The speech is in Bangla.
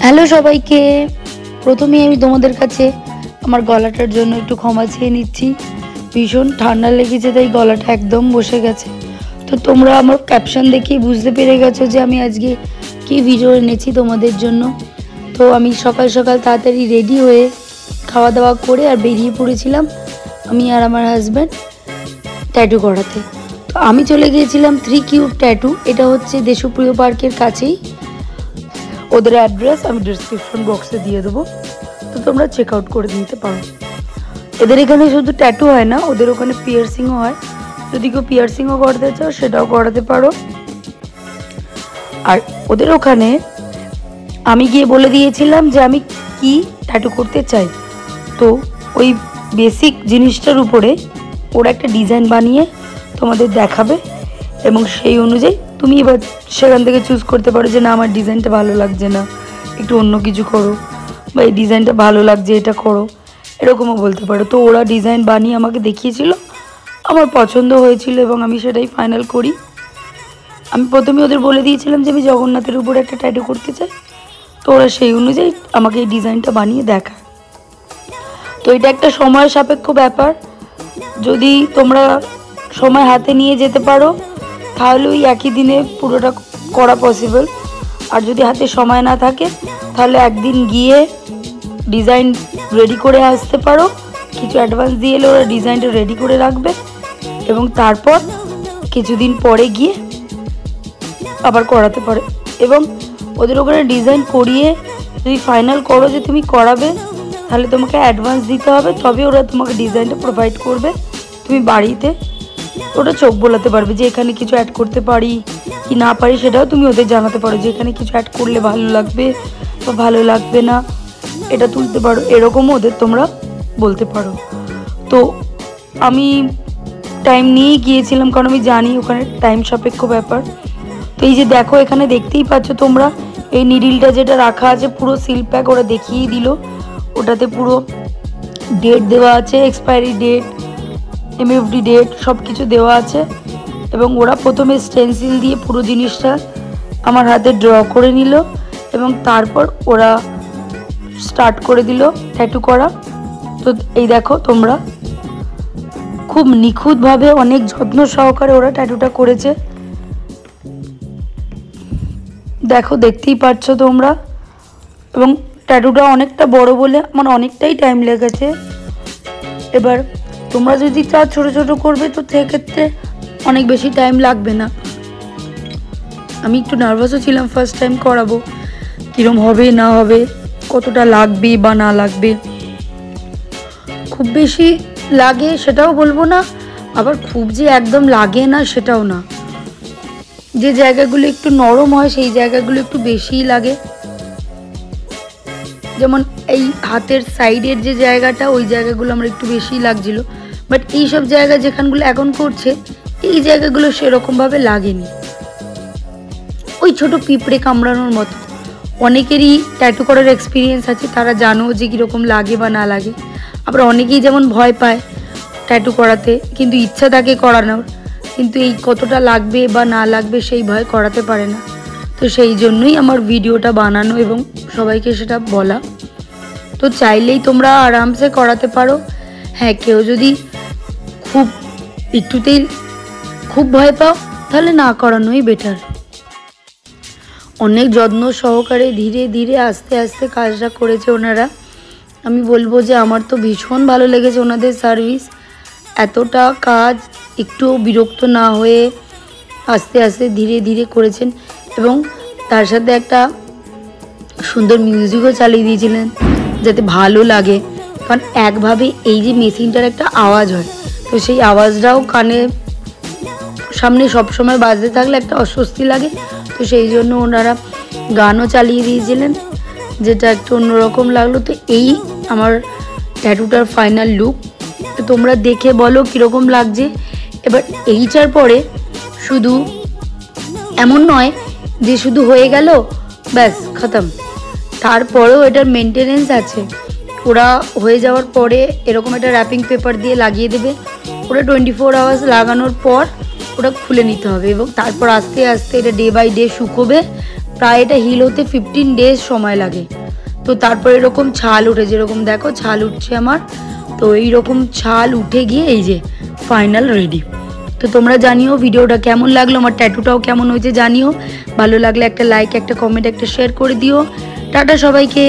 হ্যালো সবাইকে। প্রথমেই আমি তোমাদের কাছে আমার গলাটার জন্য একটু ক্ষমা চেয়ে নিচ্ছি। ভীষণ ঠান্ডা লেগেছে, তাই গলাটা একদম বসে গেছে। তো তোমরা আমার ক্যাপশন দেখেই বুঝতে পেরে গেছো যে আমি আজকে কি ভিডিও এনেছি তোমাদের জন্য। তো আমি সকাল সকাল তাড়াতাড়ি রেডি হয়ে খাওয়া দাওয়া করে আর বেরিয়ে পড়েছিলাম আমি আর আমার হাজব্যান্ড ট্যাটু করাতে। তো আমি চলে গিয়েছিলাম 3 কিউব ট্যাটু। এটা হচ্ছে দেশপ্রিয় পার্কের কাছেই। ওদের অ্যাড্রেস আমি ডিসক্রিপশন বক্সে দিয়ে দেবো, তো তোমরা চেক আউট করে নিতে পারো। এদের এখানে শুধু ট্যাটু হয় না, ওদের ওখানে পিয়ার্সিংও হয়। যদি কেউ পিয়ার্সিংও করাতে চাও সেটাও করাতে পারো। আর ওদের ওখানে আমি গিয়ে বলে দিয়েছিলাম যে আমি কি ট্যাটু করতে চাই। তো ওই বেসিক জিনিসটার উপরে ওরা একটা ডিজাইন বানিয়ে তোমাদের দেখাবে এবং সেই অনুযায়ী তুমি এবার সেখান থেকে চুজ করতে পারো যে না আমার ডিজাইনটা ভালো লাগছে না, একটু অন্য কিছু করো, বা এই ডিজাইনটা ভালো লাগছে এটা করো, এরকমও বলতে পারো। তো ওরা ডিজাইন বানিয়ে আমাকে দেখিয়েছিল, আমার পছন্দ হয়েছিল এবং আমি সেটাই ফাইনাল করি। আমি প্রথমে ওদের বলে দিয়েছিলাম যে আমি জগন্নাথের উপরে একটা ট্যাটু করতে চাই। তো ওরা সেই অনুযায়ী আমাকে এই ডিজাইনটা বানিয়ে দেখায়। তো এটা একটা সময় সাপেক্ষ ব্যাপার। যদি তোমরা সময় হাতে নিয়ে যেতে পারো তাহলে ওই একই দিনে পুরোটা করা পসিবল। আর যদি হাতে সময় না থাকে তাহলে একদিন গিয়ে ডিজাইন রেডি করে আসতে পারো। কিছু অ্যাডভান্স দিয়ে এলে ওরা ডিজাইনটা রেডি করে রাখবে এবং তারপর কিছুদিন পরে গিয়ে আবার করাতে পারে। এবং ওদের ওখানে ডিজাইন করিয়ে যদি ফাইনাল করো যে তুমি করাবে, তাহলে তোমাকে অ্যাডভান্স দিতে হবে, তবে ওরা তোমাকে ডিজাইনটা প্রোভাইড করবে। তুমি বাড়িতে ওটা চোখ বোলাতে পারবে যে এখানে কিছু অ্যাড করতে পারি কি না পারি, সেটাও তুমি ওদের জানাতে পারো যে এখানে কিছু অ্যাড করলে ভালো লাগবে বা ভালো লাগবে না, এটা তুলতে পারো, এরকমও ওদের তোমরা বলতে পারো। তো আমি টাইম নিয়েই গিয়েছিলাম, কারণ আমি জানি ওখানে টাইম সাপেক্ষ ব্যাপার। তো এই যে দেখো এখানে দেখতেই পাচ্ছ তোমরা, এই নিডিলটা যেটা রাখা আছে পুরো সিল প্যাক ওরা দেখিয়েই দিল। ওটাতে পুরো ডেট দেওয়া আছে, এক্সপায়ারি ডেট, এমএফডি ডেট সব কিছু দেওয়া আছে। এবং ওরা প্রথমে স্টেনসিল দিয়ে পুরো জিনিসটা আমার হাতে ড্র করে নিল এবং তারপর ওরা স্টার্ট করে দিল ট্যাটু করা। তো এই দেখো তোমরা, খুব নিখুঁতভাবে অনেক যত্ন সহকারে ওরা ট্যাটুটা করেছে। দেখো দেখতেই পাচ্ছ তোমরা। এবং ট্যাটুটা অনেকটা বড় বলে আমার অনেকটাই টাইম লেগেছে। এবার তোমরা যদি চাও ছোট ছোট করবে তো সেক্ষেত্রে অনেক বেশি টাইম লাগবে না। আমি একটু নার্ভাসও ছিলাম ফার্স্ট টাইম করাবো, কীরকম হবে না হবে, কতটা লাগবে বা না লাগবে। খুব বেশি লাগে সেটাও বলবো না, আবার খুব যে একদম লাগে না সেটাও না। যে জায়গাগুলো একটু নরম হয় সেই জায়গাগুলো একটু বেশিই লাগে। যেমন এই হাতের সাইডের যে জায়গাটা, ওই জায়গাগুলো আমার একটু বেশিই লাগছিল। বাট এইসব জায়গা যেখানগুলো এখন করছে এই জায়গাগুলো সেরকমভাবে লাগেনি, ওই ছোট পিঁপড়ে কামড়ানোর মতো। অনেকেরই ট্যাটু করার এক্সপিরিয়েন্স আছে, তারা জানো যে কীরকম লাগে বা না লাগে। আবার অনেকেই যেমন ভয় পায় ট্যাটু করাতে, কিন্তু ইচ্ছা থাকে করানোর, কিন্তু এই কতটা লাগবে বা না লাগবে সেই ভয় করাতে পারে না। তো সেই জন্যই আমার ভিডিওটা বানানো এবং সবাইকে সেটা বলা। তো চাইলেই তোমরা আরামসে করাতে পারো। হ্যাঁ, কেউ যদি খুব একটুতেই খুব ভয় পাও তাহলে না করানোই বেটার। অনেক যত্ন সহকারে ধীরে ধীরে আস্তে আস্তে কাজটা করেছে ওনারা। আমি বলবো যে আমার তো ভীষণ ভালো লেগেছে ওনাদের সার্ভিস। এতটা কাজ একটুও বিরক্ত না হয়ে আস্তে আস্তে ধীরে ধীরে করেছেন এবং তার সাথে একটা সুন্দর মিউজিকও চালিয়ে দিয়েছিলেন যাতে ভালো লাগে। কারণ একভাবে এই যে মেশিনটার একটা আওয়াজ হয়, তো সেই আওয়াজটাও কানে সামনে সবসময় বাজতে থাকলে একটা অস্বস্তি লাগে। তো সেই জন্য ওনারা গানও চালিয়ে দিয়েছিলেন, যেটা একটু অন্যরকম লাগলো। তো এই আমার ট্যাটুটার ফাইনাল লুক। তো তোমরা দেখে বলো কীরকম লাগছে। এবার এইটার পরে শুধু এমন নয় যে শুধু হয়ে গেল ব্যাস খতম, তারপরেও এটার মেনটেনেন্স আছে। ওরা হয়ে যাওয়ার পরে এরকম একটা র্যাপিং পেপার দিয়ে লাগিয়ে দেবে। ওরা 24 আওয়ার্স লাগানোর পর ওটা খুলে নিতে হবে এবং তারপর আস্তে আস্তে এটা ডে বাই ডে শুকোবে প্রায় এটা হিল হতে 15 ডেজ সময় লাগে। তো তারপর এরকম ছাল উঠে, যেরকম দেখো ছাল উঠছে আমার, তো এইরকম ছাল উঠে গিয়ে এই যে ফাইনাল রেডি। তো তোমরা জানিও ভিডিওটা কেমন লাগলো, আমার ট্যাটুটাও কেমন হয়েছে জানিও। ভালো লাগলে একটা লাইক, একটা কমেন্ট, একটা শেয়ার করে দিও। টাটা সবাইকে।